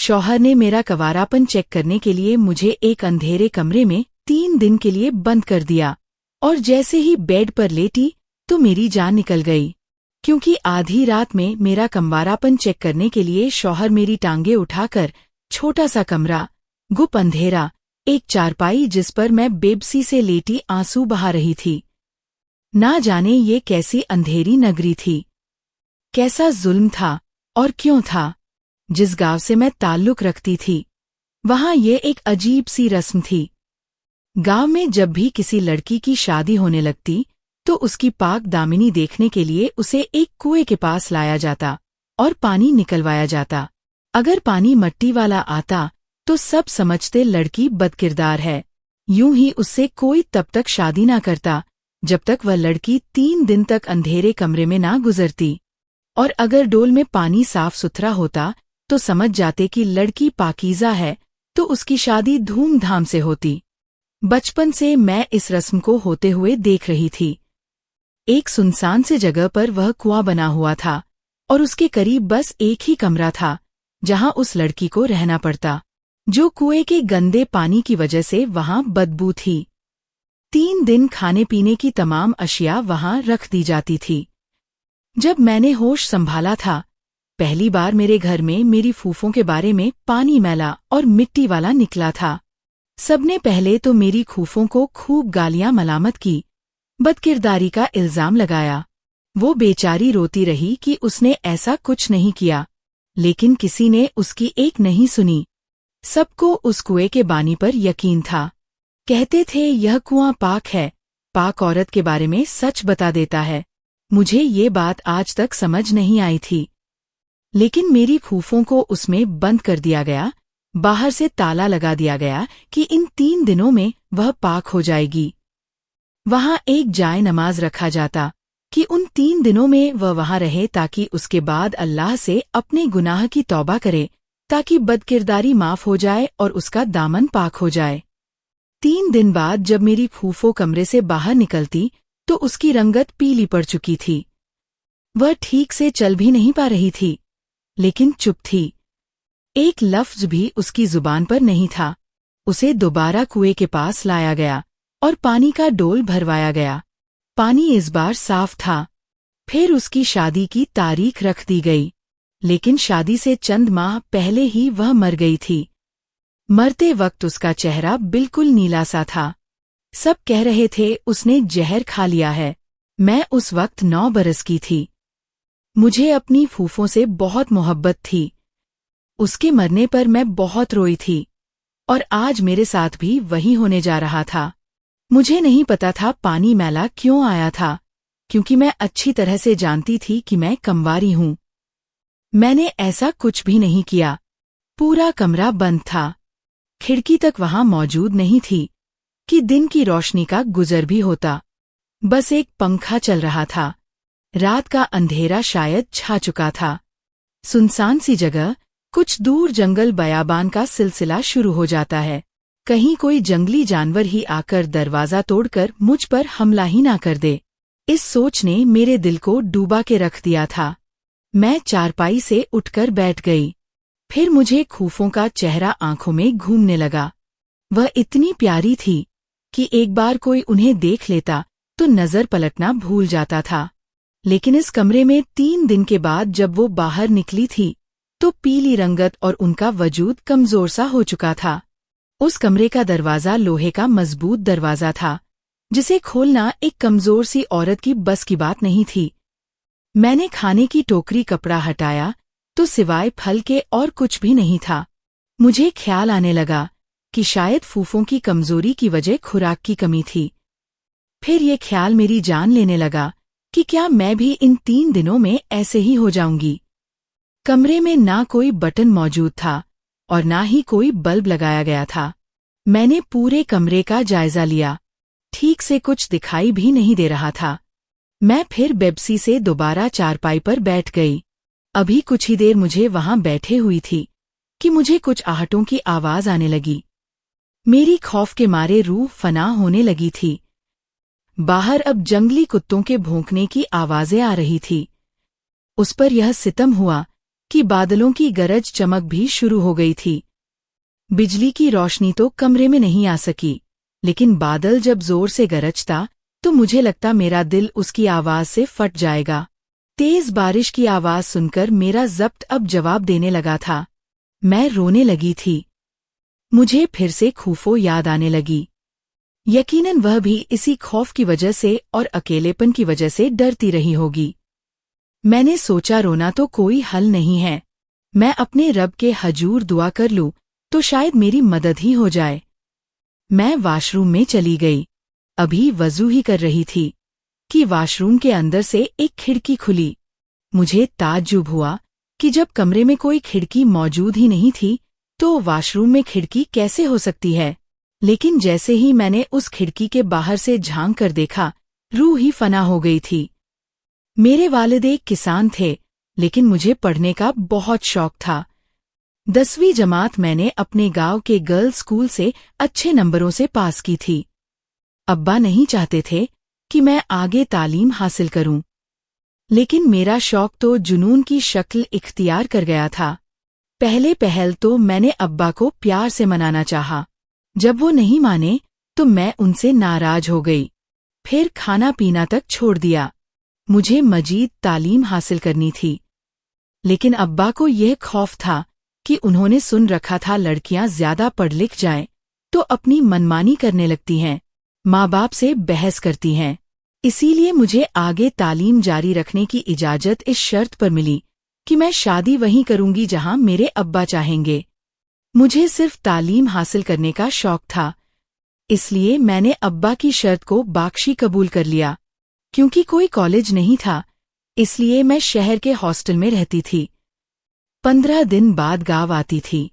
शौहर ने मेरा कंवारापन चेक करने के लिए मुझे एक अंधेरे कमरे में 3 दिन के लिए बंद कर दिया और जैसे ही बेड पर लेटी तो मेरी जान निकल गई, क्योंकि आधी रात में मेरा कंवारापन चेक करने के लिए शौहर मेरी टांगे उठाकर छोटा सा कमरा, गुप अंधेरा, एक चारपाई जिस पर मैं बेबसी से लेटी आंसू बहा रही थी। ना जाने ये कैसी अंधेरी नगरी थी, कैसा जुल्म था और क्यों था। जिस गांव से मैं ताल्लुक रखती थी वहां ये एक अजीब सी रस्म थी। गांव में जब भी किसी लड़की की शादी होने लगती तो उसकी पाक दामिनी देखने के लिए उसे एक कुएं के पास लाया जाता और पानी निकलवाया जाता। अगर पानी मट्टी वाला आता तो सब समझते लड़की बदकिरदार है। यूं ही उससे कोई तब तक शादी ना करता जब तक वह लड़की 3 दिन तक अंधेरे कमरे में ना गुजरती, और अगर डोल में पानी साफ सुथरा होता तो समझ जाते कि लड़की पाकीज़ा है तो उसकी शादी धूमधाम से होती। बचपन से मैं इस रस्म को होते हुए देख रही थी। एक सुनसान से जगह पर वह कुआं बना हुआ था और उसके करीब बस एक ही कमरा था जहां उस लड़की को रहना पड़ता, जो कुएं के गंदे पानी की वजह से वहां बदबू थी। 3 दिन खाने पीने की तमाम अशिया वहां रख दी जाती थी। जब मैंने होश संभाला था, पहली बार मेरे घर में मेरी फूफों के बारे में पानी मैला और मिट्टी वाला निकला था। सबने पहले तो मेरी फूफों को खूब गालियां मलामत की, बदकिरदारी का इल्जाम लगाया। वो बेचारी रोती रही कि उसने ऐसा कुछ नहीं किया, लेकिन किसी ने उसकी एक नहीं सुनी। सबको उस कुएं के बानी पर यकीन था। कहते थे यह कुआं पाक है, पाक औरत के बारे में सच बता देता है। मुझे ये बात आज तक समझ नहीं आई थी, लेकिन मेरी फूफों को उसमें बंद कर दिया गया, बाहर से ताला लगा दिया गया कि इन 3 दिनों में वह पाक हो जाएगी। वहां एक जाए नमाज रखा जाता कि उन 3 दिनों में वह वहां रहे ताकि उसके बाद अल्लाह से अपने गुनाह की तौबा करे, ताकि बदकिरदारी माफ हो जाए और उसका दामन पाक हो जाए। 3 दिन बाद जब मेरी फूफो कमरे से बाहर निकलती तो उसकी रंगत पीली पड़ चुकी थी। वह ठीक से चल भी नहीं पा रही थी, लेकिन चुप थी। एक लफ्ज भी उसकी जुबान पर नहीं था। उसे दोबारा कुएं के पास लाया गया और पानी का डोल भरवाया गया। पानी इस बार साफ था। फिर उसकी शादी की तारीख रख दी गई, लेकिन शादी से चंद माह पहले ही वह मर गई थी। मरते वक्त उसका चेहरा बिल्कुल नीला सा था। सब कह रहे थे उसने जहर खा लिया है। मैं उस वक्त 9 बरस की थी। मुझे अपनी फूफों से बहुत मोहब्बत थी। उसके मरने पर मैं बहुत रोई थी, और आज मेरे साथ भी वही होने जा रहा था। मुझे नहीं पता था पानी मैला क्यों आया था, क्योंकि मैं अच्छी तरह से जानती थी कि मैं कंवारी हूं। मैंने ऐसा कुछ भी नहीं किया। पूरा कमरा बंद था। खिड़की तक वहां मौजूद नहीं थी कि दिन की रोशनी का गुजर भी होता। बस एक पंखा चल रहा था। रात का अंधेरा शायद छा चुका था। सुनसान सी जगह, कुछ दूर जंगल बयाबान का सिलसिला शुरू हो जाता है। कहीं कोई जंगली जानवर ही आकर दरवाजा तोड़कर मुझ पर हमला ही ना कर दे। इस सोच ने मेरे दिल को डूबा के रख दिया था। मैं चारपाई से उठकर बैठ गई। फिर मुझे खूफों का चेहरा आंखों में घूमने लगा। वह इतनी प्यारी थी कि एक बार कोई उन्हें देख लेता तो नजर पलटना भूल जाता था। लेकिन इस कमरे में 3 दिन के बाद जब वो बाहर निकली थी तो पीली रंगत और उनका वजूद कमजोर सा हो चुका था। उस कमरे का दरवाजा लोहे का मजबूत दरवाजा था, जिसे खोलना एक कमजोर सी औरत की बस की बात नहीं थी। मैंने खाने की टोकरी कपड़ा हटाया तो सिवाय फल के और कुछ भी नहीं था। मुझे ख्याल आने लगा कि शायद फूफों की कमजोरी की वजह खुराक की कमी थी। फिर ये ख्याल मेरी जान लेने लगा कि क्या मैं भी इन 3 दिनों में ऐसे ही हो जाऊंगी। कमरे में ना कोई बटन मौजूद था और ना ही कोई बल्ब लगाया गया था। मैंने पूरे कमरे का जायजा लिया। ठीक से कुछ दिखाई भी नहीं दे रहा था। मैं फिर बेबसी से दोबारा चारपाई पर बैठ गई। अभी कुछ ही देर मुझे वहां बैठे हुई थी कि मुझे कुछ आहटों की आवाज आने लगी। मेरी खौफ के मारे रूह फना होने लगी थी। बाहर अब जंगली कुत्तों के भौंकने की आवाजें आ रही थी। उस पर यह सितम हुआ कि बादलों की गरज चमक भी शुरू हो गई थी। बिजली की रोशनी तो कमरे में नहीं आ सकी, लेकिन बादल जब जोर से गरजता तो मुझे लगता मेरा दिल उसकी आवाज से फट जाएगा। तेज बारिश की आवाज सुनकर मेरा ज़ब्त अब जवाब देने लगा था। मैं रोने लगी थी। मुझे फिर से खूफो याद आने लगी। यकीनन वह भी इसी खौफ की वजह से और अकेलेपन की वजह से डरती रही होगी। मैंने सोचा रोना तो कोई हल नहीं है। मैं अपने रब के हजूर दुआ कर लूं तो शायद मेरी मदद ही हो जाए। मैं वाशरूम में चली गई। अभी वजू ही कर रही थी कि वाशरूम के अंदर से एक खिड़की खुली। मुझे ताज्जुब हुआ कि जब कमरे में कोई खिड़की मौजूद ही नहीं थी तो वाशरूम में खिड़की कैसे हो सकती है। लेकिन जैसे ही मैंने उस खिड़की के बाहर से झांक कर देखा, रूह ही फना हो गई थी। मेरे वालिद एक किसान थे, लेकिन मुझे पढ़ने का बहुत शौक था। 10वीं जमात मैंने अपने गांव के गर्ल्स स्कूल से अच्छे नंबरों से पास की थी। अब्बा नहीं चाहते थे कि मैं आगे तालीम हासिल करूं, लेकिन मेरा शौक तो जुनून की शक्ल इख्तियार कर गया था। पहले पहल तो मैंने अब्बा को प्यार से मनाना चाहा। जब वो नहीं माने तो मैं उनसे नाराज हो गई। फिर खाना पीना तक छोड़ दिया। मुझे मजीद तालीम हासिल करनी थी, लेकिन अब्बा को यह खौफ था कि उन्होंने सुन रखा था लड़कियां ज्यादा पढ़ लिख जाएं तो अपनी मनमानी करने लगती हैं, माँ बाप से बहस करती हैं। इसीलिए मुझे आगे तालीम जारी रखने की इजाजत इस शर्त पर मिली कि मैं शादी वहीं करूंगी जहां मेरे अब्बा चाहेंगे। मुझे सिर्फ तालीम हासिल करने का शौक था, इसलिए मैंने अब्बा की शर्त को बाख्शी कबूल कर लिया। क्योंकि कोई कॉलेज नहीं था, इसलिए मैं शहर के हॉस्टल में रहती थी। 15 दिन बाद गांव आती थी।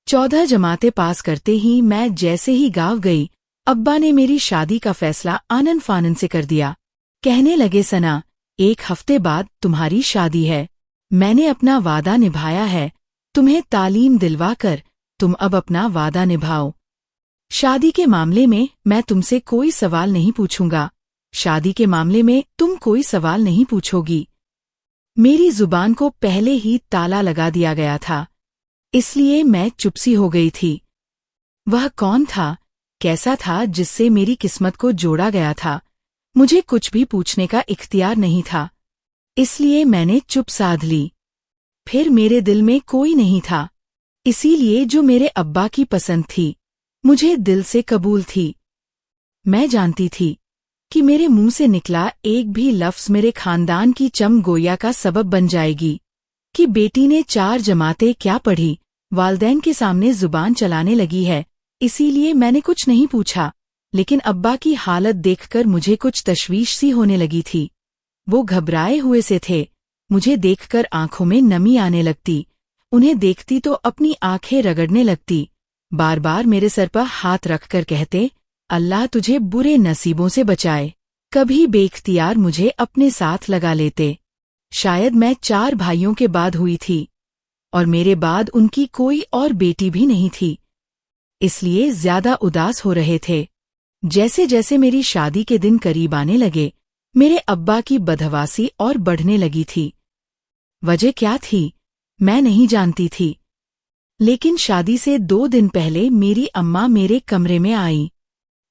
14 जमातें पास करते ही मैं जैसे ही गांव गई, अब्बा ने मेरी शादी का फैसला आनन फानन से कर दिया। कहने लगे, सना, 1 हफ्ते बाद तुम्हारी शादी है। मैंने अपना वादा निभाया है। तुम्हें तालीम दिलवा कर तुम अब अपना वादा निभाओ। शादी के मामले में मैं तुमसे कोई सवाल नहीं पूछूंगा। शादी के मामले में तुम कोई सवाल नहीं पूछोगी। मेरी जुबान को पहले ही ताला लगा दिया गया था, इसलिए मैं चुपसी हो गई थी। वह कौन था, कैसा था जिससे मेरी किस्मत को जोड़ा गया था, मुझे कुछ भी पूछने का इख्तियार नहीं था, इसलिए मैंने चुप साध ली। फिर मेरे दिल में कोई नहीं था, इसीलिए जो मेरे अब्बा की पसंद थी मुझे दिल से कबूल थी। मैं जानती थी कि मेरे मुंह से निकला एक भी लफ्ज़ मेरे खानदान की चमगोया का सबब बन जाएगी कि बेटी ने 4 जमातें क्या पढ़ी, वालदैन के सामने जुबान चलाने लगी है। इसीलिए मैंने कुछ नहीं पूछा, लेकिन अब्बा की हालत देखकर मुझे कुछ तशवीश सी होने लगी थी। वो घबराए हुए से थे। मुझे देखकर आंखों में नमी आने लगती। उन्हें देखती तो अपनी आंखें रगड़ने लगती। बार बार मेरे सर पर हाथ रखकर कहते, अल्लाह तुझे बुरे नसीबों से बचाए। कभी बेख्तियार मुझे अपने साथ लगा लेते। शायद मैं 4 भाइयों के बाद हुई थी और मेरे बाद उनकी कोई और बेटी भी नहीं थी, इसलिए ज्यादा उदास हो रहे थे। जैसे जैसे मेरी शादी के दिन करीब आने लगे, मेरे अब्बा की बदहवासी और बढ़ने लगी थी। वजह क्या थी, मैं नहीं जानती थी, लेकिन शादी से 2 दिन पहले मेरी अम्मा मेरे कमरे में आई।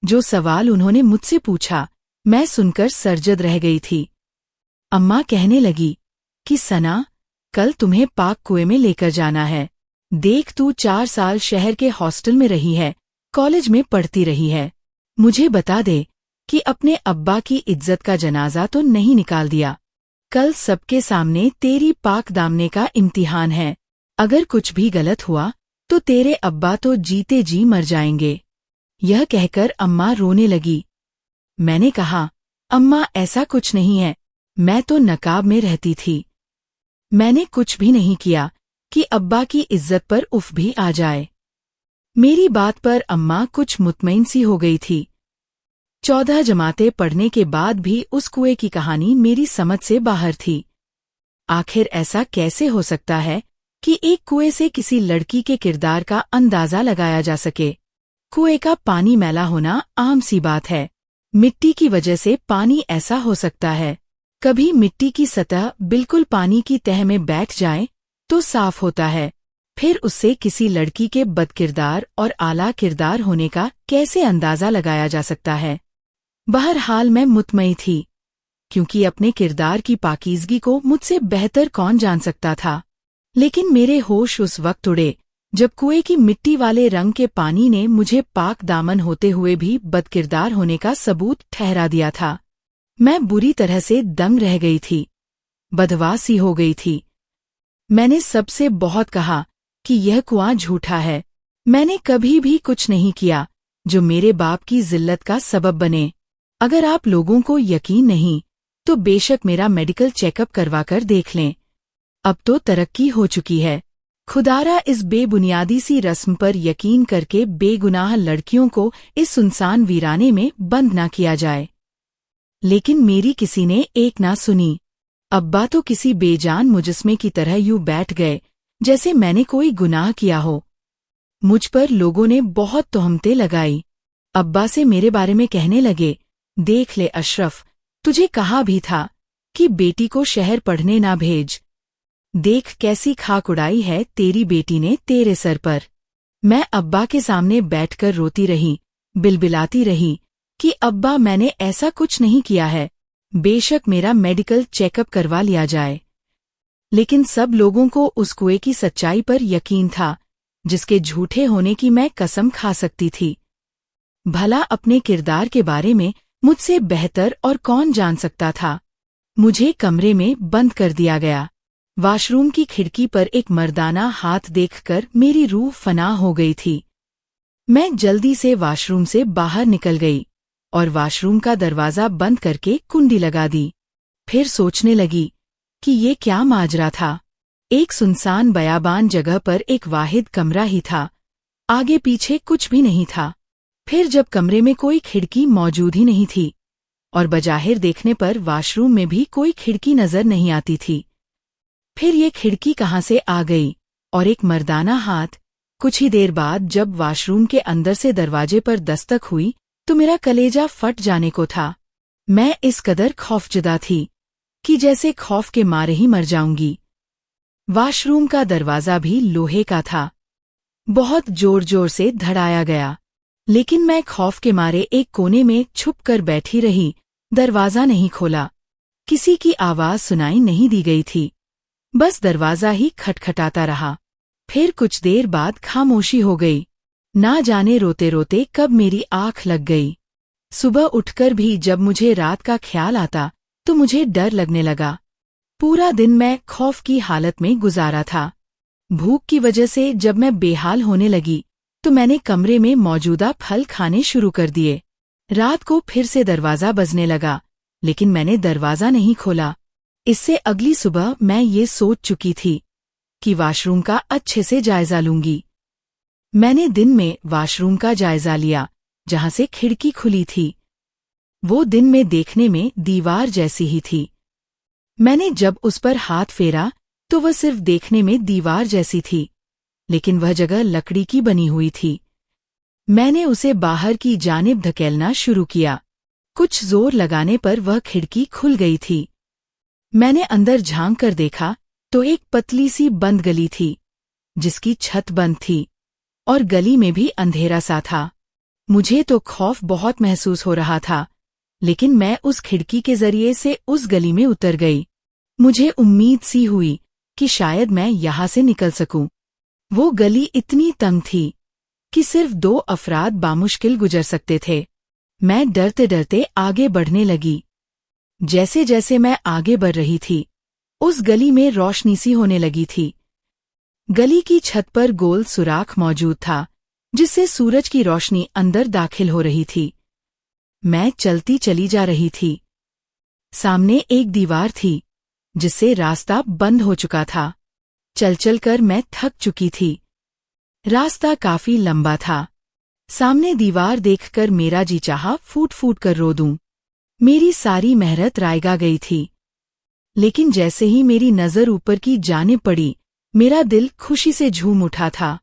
जो सवाल उन्होंने मुझसे पूछा, मैं सुनकर सरजद रह गई थी। अम्मा कहने लगी कि सना, कल तुम्हें पाक कुएं में लेकर जाना है। देख, तू 4 साल शहर के हॉस्टल में रही है, कॉलेज में पढ़ती रही है। मुझे बता दे कि अपने अब्बा की इज्जत का जनाजा तो नहीं निकाल दिया। कल सबके सामने तेरी पाक दामने का इम्तिहान है। अगर कुछ भी गलत हुआ तो तेरे अब्बा तो जीते जी मर जाएंगे। यह कहकर अम्मा रोने लगी। मैंने कहा, अम्मा ऐसा कुछ नहीं है, मैं तो नकाब में रहती थी। मैंने कुछ भी नहीं किया कि अब्बा की इज्जत पर उफ भी आ जाए। मेरी बात पर अम्मा कुछ मुतमईन सी हो गई थी। 14 जमातें पढ़ने के बाद भी उस कुएं की कहानी मेरी समझ से बाहर थी। आखिर ऐसा कैसे हो सकता है कि एक कुएं से किसी लड़की के किरदार का अंदाजा लगाया जा सके। कुएं का पानी मैला होना आम सी बात है। मिट्टी की वजह से पानी ऐसा हो सकता है। कभी मिट्टी की सतह बिल्कुल पानी की तह में बैठ जाए तो साफ होता है, फिर उससे किसी लड़की के बदकिरदार और आला किरदार होने का कैसे अंदाजा लगाया जा सकता है। बहरहाल मैं मुतमई थी, क्योंकि अपने किरदार की पाकीज़गी को मुझसे बेहतर कौन जान सकता था। लेकिन मेरे होश उस वक्त उड़े जब कुएं की मिट्टी वाले रंग के पानी ने मुझे पाक दामन होते हुए भी बदकिरदार होने का सबूत ठहरा दिया था। मैं बुरी तरह से दंग रह गई थी, बदहवासी हो गई थी। मैंने सबसे बहुत कहा कि यह कुआं झूठा है। मैंने कभी भी कुछ नहीं किया जो मेरे बाप की जिल्लत का सबब बने। अगर आप लोगों को यकीन नहीं तो बेशक मेरा मेडिकल चेकअप करवाकर देख लें। अब तो तरक्की हो चुकी है। खुदारा इस बेबुनियादी सी रस्म पर यकीन करके बेगुनाह लड़कियों को इस सुनसान वीराने में बंद ना किया जाए। लेकिन मेरी किसी ने एक ना सुनी। अब्बा तो किसी बेजान मुजस्मे की तरह यूं बैठ गए जैसे मैंने कोई गुनाह किया हो। मुझ पर लोगों ने बहुत तोहमतें लगाई। अब्बा से मेरे बारे में कहने लगे, देख ले अशरफ, तुझे कहा भी था कि बेटी को शहर पढ़ने ना भेज। देख कैसी खाक उड़ाई है तेरी बेटी ने तेरे सर पर। मैं अब्बा के सामने बैठकर रोती रही, बिलबिलाती रही कि अब्बा मैंने ऐसा कुछ नहीं किया है, बेशक मेरा मेडिकल चेकअप करवा लिया जाए। लेकिन सब लोगों को उस कुएं की सच्चाई पर यकीन था जिसके झूठे होने की मैं कसम खा सकती थी। भला अपने किरदार के बारे में मुझसे बेहतर और कौन जान सकता था। मुझे कमरे में बंद कर दिया गया। वाशरूम की खिड़की पर एक मर्दाना हाथ देखकर मेरी रूह फना हो गई थी। मैं जल्दी से वाशरूम से बाहर निकल गई और वाशरूम का दरवाज़ा बंद करके कुंडी लगा दी। फिर सोचने लगी कि ये क्या माजरा था। एक सुनसान बयाबान जगह पर एक वाहिद कमरा ही था, आगे पीछे कुछ भी नहीं था। फिर जब कमरे में कोई खिड़की मौजूद ही नहीं थी और बजाहिर देखने पर वाशरूम में भी कोई खिड़की नजर नहीं आती थी, फिर ये खिड़की कहाँ से आ गई और एक मर्दाना हाथ। कुछ ही देर बाद जब वाशरूम के अंदर से दरवाजे पर दस्तक हुई तो मेरा कलेजा फट जाने को था। मैं इस कदर खौफजदा थी कि जैसे खौफ के मारे ही मर जाऊंगी। वाशरूम का दरवाज़ा भी लोहे का था, बहुत जोर जोर से धड़ाया गया, लेकिन मैं खौफ के मारे एक कोने में छुप कर बैठी रही, दरवाज़ा नहीं खोला। किसी की आवाज़ सुनाई नहीं दी गई थी, बस दरवाज़ा ही खटखटाता रहा। फिर कुछ देर बाद खामोशी हो गई। ना जाने रोते रोते कब मेरी आँख लग गई। सुबह उठकर भी जब मुझे रात का ख्याल आता तो मुझे डर लगने लगा। पूरा दिन मैं खौफ की हालत में गुजारा था। भूख की वजह से जब मैं बेहाल होने लगी तो मैंने कमरे में मौजूदा फल खाने शुरू कर दिए। रात को फिर से दरवाज़ा बजने लगा, लेकिन मैंने दरवाज़ा नहीं खोला। इससे अगली सुबह मैं ये सोच चुकी थी कि वाशरूम का अच्छे से जायजा लूंगी। मैंने दिन में वाशरूम का जायजा लिया जहां से खिड़की खुली थी। वो दिन में देखने में दीवार जैसी ही थी। मैंने जब उस पर हाथ फेरा तो वह सिर्फ देखने में दीवार जैसी थी, लेकिन वह जगह लकड़ी की बनी हुई थी। मैंने उसे बाहर की जानिब धकेलना शुरू किया। कुछ जोर लगाने पर वह खिड़की खुल गई थी। मैंने अंदर झांक कर देखा तो एक पतली सी बंद गली थी जिसकी छत बंद थी और गली में भी अंधेरा सा था। मुझे तो खौफ बहुत महसूस हो रहा था, लेकिन मैं उस खिड़की के जरिए से उस गली में उतर गई। मुझे उम्मीद सी हुई कि शायद मैं यहाँ से निकल सकूं। वो गली इतनी तंग थी कि सिर्फ 2 अफराद बामुश्किल गुजर सकते थे। मैं डरते डरते आगे बढ़ने लगी। जैसे जैसे मैं आगे बढ़ रही थी, उस गली में रोशनी सी होने लगी थी। गली की छत पर गोल सुराख मौजूद था जिससे सूरज की रोशनी अंदर दाखिल हो रही थी। मैं चलती चली जा रही थी। सामने एक दीवार थी जिससे रास्ता बंद हो चुका था। चल चल कर मैं थक चुकी थी। रास्ता काफी लंबा था। सामने दीवार देखकर मेरा जी चाहा फूट फूट कर रो दूं। मेरी सारी मेहनत रायगा गई थी। लेकिन जैसे ही मेरी नजर ऊपर की जानिब पड़ी, मेरा दिल खुशी से झूम उठा था।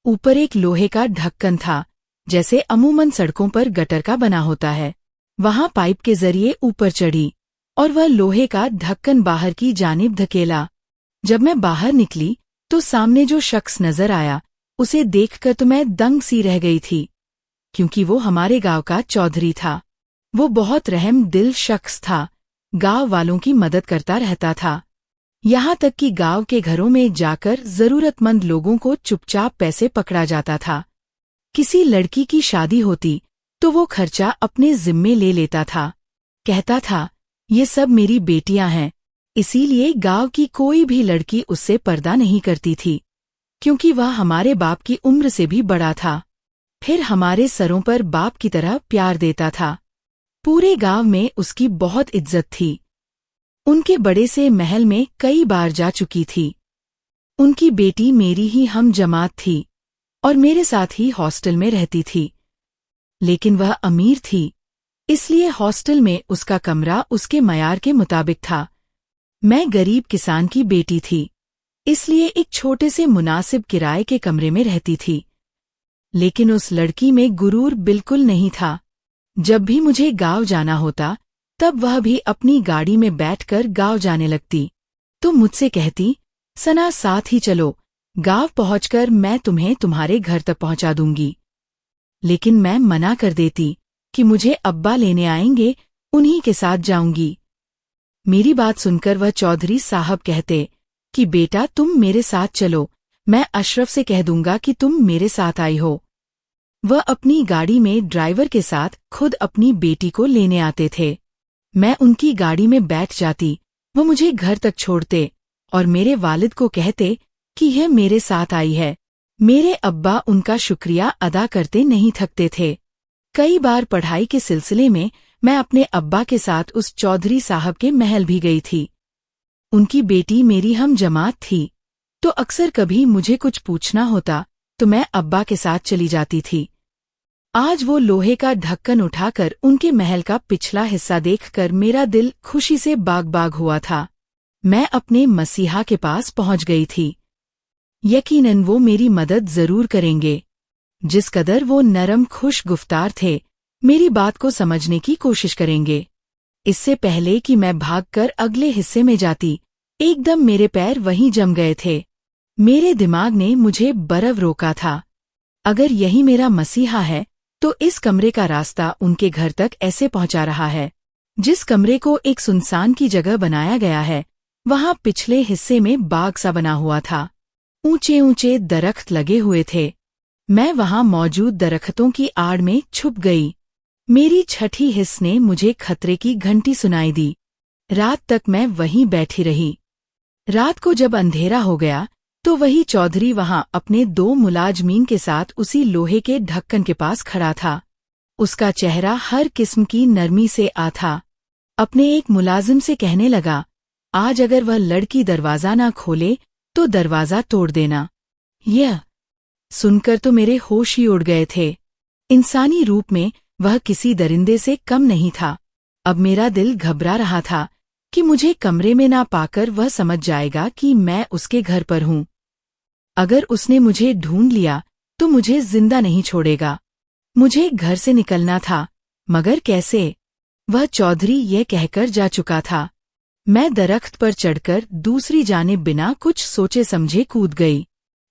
ऊपर एक लोहे का ढक्कन था, जैसे अमूमन सड़कों पर गटर का बना होता है। वहां पाइप के जरिए ऊपर चढ़ी और वह लोहे का ढक्कन बाहर की जानिब धकेला। जब मैं बाहर निकली तो सामने जो शख्स नजर आया उसे देखकर तो मैं दंग सी रह गई थी, क्योंकि वो हमारे गांव का चौधरी था। वो बहुत रहम दिल शख्स था, गांव वालों की मदद करता रहता था। यहाँ तक कि गांव के घरों में जाकर जरूरतमंद लोगों को चुपचाप पैसे पकड़ा जाता था। किसी लड़की की शादी होती तो वो खर्चा अपने जिम्मे ले लेता था। कहता था, ये सब मेरी बेटियां हैं, इसीलिए गांव की कोई भी लड़की उससे पर्दा नहीं करती थी, क्योंकि वह हमारे बाप की उम्र से भी बड़ा था। फिर हमारे सरों पर बाप की तरह प्यार देता था। पूरे गांव में उसकी बहुत इज्जत थी। उनके बड़े से महल में कई बार जा चुकी थी। उनकी बेटी मेरी ही हम जमात थी और मेरे साथ ही हॉस्टल में रहती थी। लेकिन वह अमीर थी, इसलिए हॉस्टल में उसका कमरा उसके मयार के मुताबिक था। मैं गरीब किसान की बेटी थी, इसलिए एक छोटे से मुनासिब किराए के कमरे में रहती थी। लेकिन उस लड़की में गुरूर बिल्कुल नहीं था। जब भी मुझे गांव जाना होता, तब वह भी अपनी गाड़ी में बैठकर गांव जाने लगती। तो मुझसे कहती, सना साथ ही चलो, गांव पहुंचकर मैं तुम्हें तुम्हारे घर तक पहुंचा दूंगी। लेकिन मैं मना कर देती कि मुझे अब्बा लेने आएंगे, उन्हीं के साथ जाऊंगी। मेरी बात सुनकर वह चौधरी साहब कहते कि बेटा तुम मेरे साथ चलो, मैं अशरफ से कह दूंगा कि तुम मेरे साथ आई हो। वह अपनी गाड़ी में ड्राइवर के साथ खुद अपनी बेटी को लेने आते थे। मैं उनकी गाड़ी में बैठ जाती, वो मुझे घर तक छोड़ते और मेरे वालिद को कहते कि यह मेरे साथ आई है। मेरे अब्बा उनका शुक्रिया अदा करते नहीं थकते थे। कई बार पढ़ाई के सिलसिले में मैं अपने अब्बा के साथ उस चौधरी साहब के महल भी गई थी। उनकी बेटी मेरी हम जमात थी, तो अक्सर कभी मुझे कुछ पूछना होता तो मैं अब्बा के साथ चली जाती थी। आज वो लोहे का ढक्कन उठाकर उनके महल का पिछला हिस्सा देखकर मेरा दिल खुशी से बाग बाग हुआ था। मैं अपने मसीहा के पास पहुंच गई थी। यकीनन वो मेरी मदद जरूर करेंगे। जिस कदर वो नरम खुश गुफ्तार थे, मेरी बात को समझने की कोशिश करेंगे। इससे पहले कि मैं भागकर अगले हिस्से में जाती, एकदम मेरे पैर वहीं जम गए थे। मेरे दिमाग ने मुझे बरव रोका था। अगर यही मेरा मसीहा है तो इस कमरे का रास्ता उनके घर तक ऐसे पहुंचा रहा है। जिस कमरे को एक सुनसान की जगह बनाया गया है, वहां पिछले हिस्से में बाग सा बना हुआ था। ऊंचे ऊंचे दरख्त लगे हुए थे। मैं वहां मौजूद दरख्तों की आड़ में छुप गई। मेरी छठी हिस्स ने मुझे खतरे की घंटी सुनाई दी। रात तक मैं वहीं बैठी रही। रात को जब अंधेरा हो गया तो वही चौधरी वहां अपने 2 मुलाजमीन के साथ उसी लोहे के ढक्कन के पास खड़ा था। उसका चेहरा हर किस्म की नरमी से आ था। अपने एक मुलाजिम से कहने लगा, आज अगर वह लड़की दरवाजा ना खोले तो दरवाजा तोड़ देना। यह सुनकर तो मेरे होश ही उड़ गए थे। इंसानी रूप में वह किसी दरिंदे से कम नहीं था। अब मेरा दिल घबरा रहा था कि मुझे कमरे में ना पाकर वह समझ जाएगा कि मैं उसके घर पर हूं। अगर उसने मुझे ढूंढ लिया तो मुझे जिंदा नहीं छोड़ेगा। मुझे घर से निकलना था, मगर कैसे? वह चौधरी यह कहकर जा चुका था। मैं दरख्त पर चढ़कर दूसरी जानिब बिना कुछ सोचे समझे कूद गई।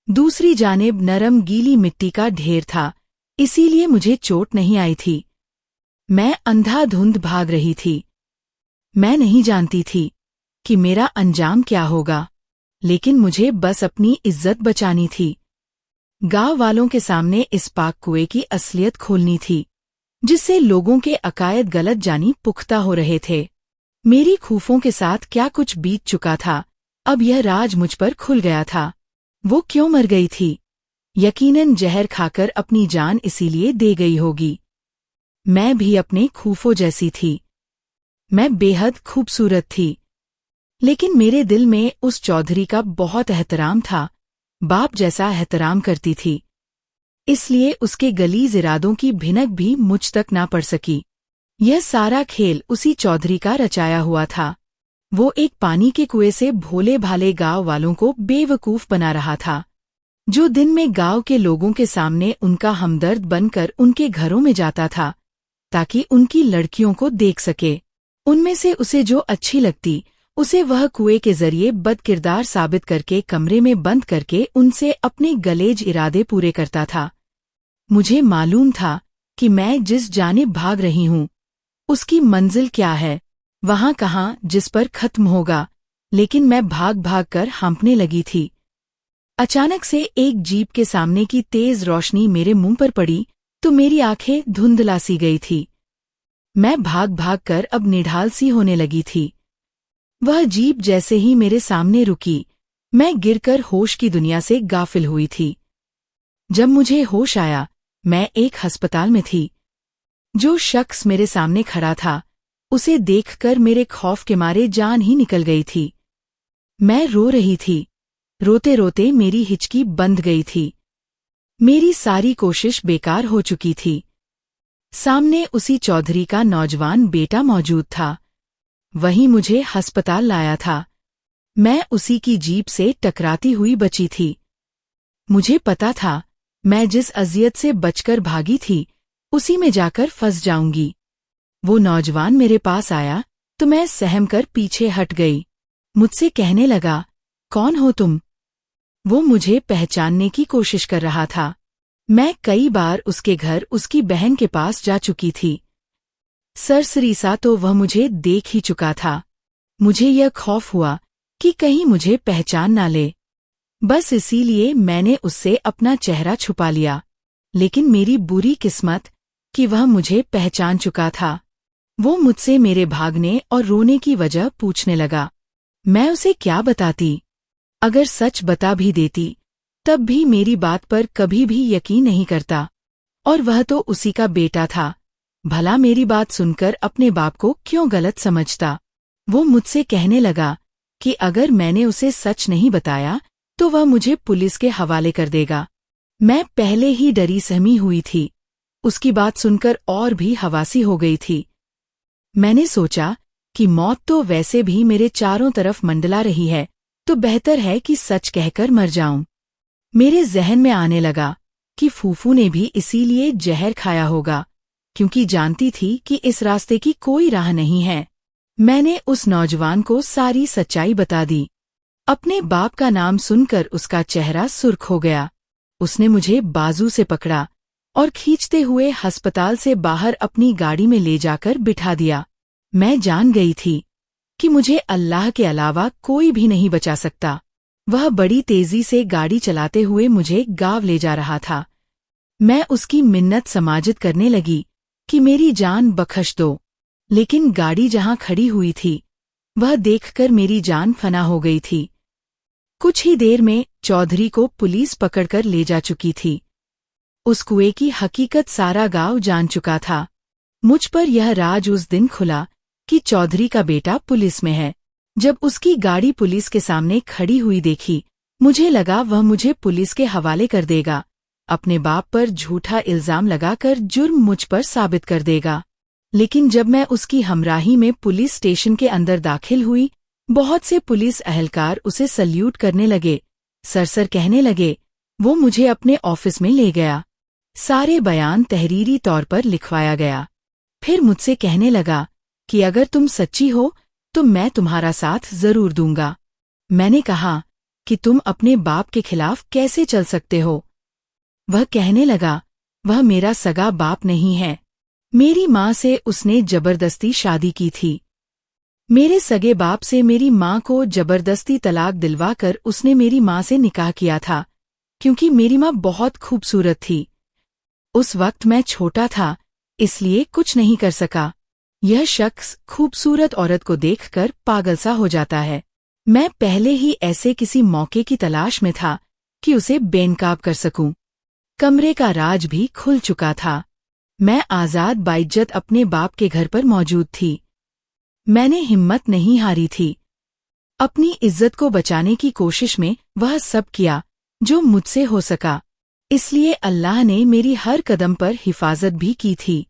दूसरी जानिब नरम गीली मिट्टी का ढेर था, इसीलिए मुझे चोट नहीं आई थी। मैं अंधाधुंध भाग रही थी। मैं नहीं जानती थी कि मेरा अंजाम क्या होगा, लेकिन मुझे बस अपनी इज्जत बचानी थी। गांव वालों के सामने इस पाक कुएं की असलियत खोलनी थी, जिससे लोगों के अकायद गलत जानी पुख्ता हो रहे थे। मेरी खूफों के साथ क्या कुछ बीत चुका था, अब यह राज मुझ पर खुल गया था। वो क्यों मर गई थी? यकीनन जहर खाकर अपनी जान इसीलिए दे गई होगी। मैं भी अपने खूफों जैसी थी। मैं बेहद खूबसूरत थी, लेकिन मेरे दिल में उस चौधरी का बहुत एहतराम था। बाप जैसा एहतराम करती थी, इसलिए उसके गलीज इरादों की भिनक भी मुझ तक ना पड़ सकी। यह सारा खेल उसी चौधरी का रचाया हुआ था। वो एक पानी के कुएं से भोले भाले गांव वालों को बेवकूफ बना रहा था, जो दिन में गांव के लोगों के सामने उनका हमदर्द बनकर उनके घरों में जाता था, ताकि उनकी लड़कियों को देख सके। उनमें से उसे जो अच्छी लगती उसे वह कुएं के जरिए बदकिरदार साबित करके कमरे में बंद करके उनसे अपने गलेज इरादे पूरे करता था। मुझे मालूम था कि मैं जिस जानिब भाग रही हूँ उसकी मंजिल क्या है, वहां कहाँ जिस पर खत्म होगा, लेकिन मैं भाग भाग कर हाँफने लगी थी। अचानक से एक जीप के सामने की तेज रोशनी मेरे मुंह पर पड़ी तो मेरी आंखें धुंधला सी गई थी। मैं भाग भाग कर अब निढाल सी होने लगी थी। वह जीप जैसे ही मेरे सामने रुकी, मैं गिरकर होश की दुनिया से गाफिल हुई थी। जब मुझे होश आया, मैं एक अस्पताल में थी। जो शख्स मेरे सामने खड़ा था, उसे देखकर मेरे खौफ के मारे जान ही निकल गई थी। मैं रो रही थी। रोते रोते मेरी हिचकी बंध गई थी। मेरी सारी कोशिश बेकार हो चुकी थी। सामने उसी चौधरी का नौजवान बेटा मौजूद था। वही मुझे अस्पताल लाया था। मैं उसी की जीप से टकराती हुई बची थी। मुझे पता था मैं जिस अजियत से बचकर भागी थी उसी में जाकर फंस जाऊंगी। वो नौजवान मेरे पास आया तो मैं सहम कर पीछे हट गई। मुझसे कहने लगा, कौन हो तुम? वो मुझे पहचानने की कोशिश कर रहा था। मैं कई बार उसके घर उसकी बहन के पास जा चुकी थी। सरसरी सा तो वह मुझे देख ही चुका था। मुझे यह खौफ हुआ कि कहीं मुझे पहचान ना ले। बस इसीलिए मैंने उससे अपना चेहरा छुपा लिया। लेकिन मेरी बुरी किस्मत कि वह मुझे पहचान चुका था। वो मुझसे मेरे भागने और रोने की वजह पूछने लगा। मैं उसे क्या बताती? अगर सच बता भी देती तब भी मेरी बात पर कभी भी यकीन नहीं करता। और वह तो उसी का बेटा था। भला मेरी बात सुनकर अपने बाप को क्यों गलत समझता? वो मुझसे कहने लगा कि अगर मैंने उसे सच नहीं बताया तो वह मुझे पुलिस के हवाले कर देगा। मैं पहले ही डरी सहमी हुई थी। उसकी बात सुनकर और भी हवासी हो गई थी। मैंने सोचा कि मौत तो वैसे भी मेरे चारों तरफ मंडला रही है, तो बेहतर है कि सच कहकर मर जाऊं। मेरे जहन में आने लगा कि फूफू ने भी इसीलिए जहर खाया होगा, क्योंकि जानती थी कि इस रास्ते की कोई राह नहीं है। मैंने उस नौजवान को सारी सच्चाई बता दी। अपने बाप का नाम सुनकर उसका चेहरा सुर्ख हो गया। उसने मुझे बाजू से पकड़ा और खींचते हुए अस्पताल से बाहर अपनी गाड़ी में ले जाकर बिठा दिया। मैं जान गई थी कि मुझे अल्लाह के अलावा कोई भी नहीं बचा सकता। वह बड़ी तेजी से गाड़ी चलाते हुए मुझे गांव ले जा रहा था। मैं उसकी मिन्नत समाजित करने लगी कि मेरी जान बख्श दो, लेकिन गाड़ी जहां खड़ी हुई थी वह देखकर मेरी जान फना हो गई थी। कुछ ही देर में चौधरी को पुलिस पकड़कर ले जा चुकी थी। उस कुएं की हकीकत सारा गांव जान चुका था। मुझ पर यह राज उस दिन खुला कि चौधरी का बेटा पुलिस में है। जब उसकी गाड़ी पुलिस के सामने खड़ी हुई देखी, मुझे लगा वह मुझे पुलिस के हवाले कर देगा, अपने बाप पर झूठा इल्जाम लगाकर जुर्म मुझ पर साबित कर देगा। लेकिन जब मैं उसकी हमराही में पुलिस स्टेशन के अंदर दाखिल हुई, बहुत से पुलिस अहलकार उसे सल्यूट करने लगे, सरसर कहने लगे। वो मुझे अपने ऑफिस में ले गया। सारे बयान तहरीरी तौर पर लिखवाया गया। फिर मुझसे कहने लगा कि अगर तुम सच्ची हो तो मैं तुम्हारा साथ जरूर दूंगा। मैंने कहा कि तुम अपने बाप के खिलाफ कैसे चल सकते हो? वह कहने लगा, वह मेरा सगा बाप नहीं है। मेरी माँ से उसने जबरदस्ती शादी की थी। मेरे सगे बाप से मेरी माँ को जबरदस्ती तलाक दिलवाकर उसने मेरी माँ से निकाह किया था, क्योंकि मेरी माँ बहुत खूबसूरत थी। उस वक्त मैं छोटा था, इसलिए कुछ नहीं कर सका। यह शख्स खूबसूरत औरत को देखकर पागल सा हो जाता है। मैं पहले ही ऐसे किसी मौके की तलाश में था कि उसे बेनकाब कर सकूं। कमरे का राज भी खुल चुका था। मैं आजाद बाइज्जत अपने बाप के घर पर मौजूद थी। मैंने हिम्मत नहीं हारी थी। अपनी इज्जत को बचाने की कोशिश में वह सब किया जो मुझसे हो सका। इसलिए अल्लाह ने मेरी हर कदम पर हिफाजत भी की थी।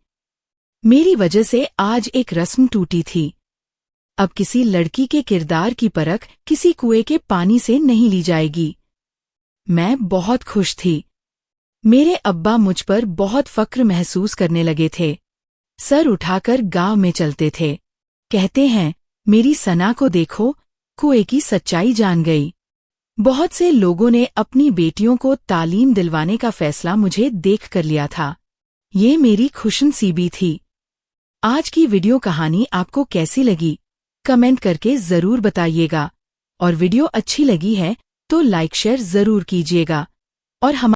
मेरी वजह से आज एक रस्म टूटी थी। अब किसी लड़की के किरदार की परख किसी कुएं के पानी से नहीं ली जाएगी। मैं बहुत खुश थी। मेरे अब्बा मुझ पर बहुत फक्र महसूस करने लगे थे। सर उठाकर गांव में चलते थे। कहते हैं मेरी सना को देखो, कुएं की सच्चाई जान गई। बहुत से लोगों ने अपनी बेटियों को तालीम दिलवाने का फैसला मुझे देख कर लिया था। ये मेरी खुशनसीबी थी। आज की वीडियो कहानी आपको कैसी लगी? कमेंट करके ज़रूर बताइएगा। और वीडियो अच्छी लगी है तो लाइक शेयर ज़रूर कीजिएगा। और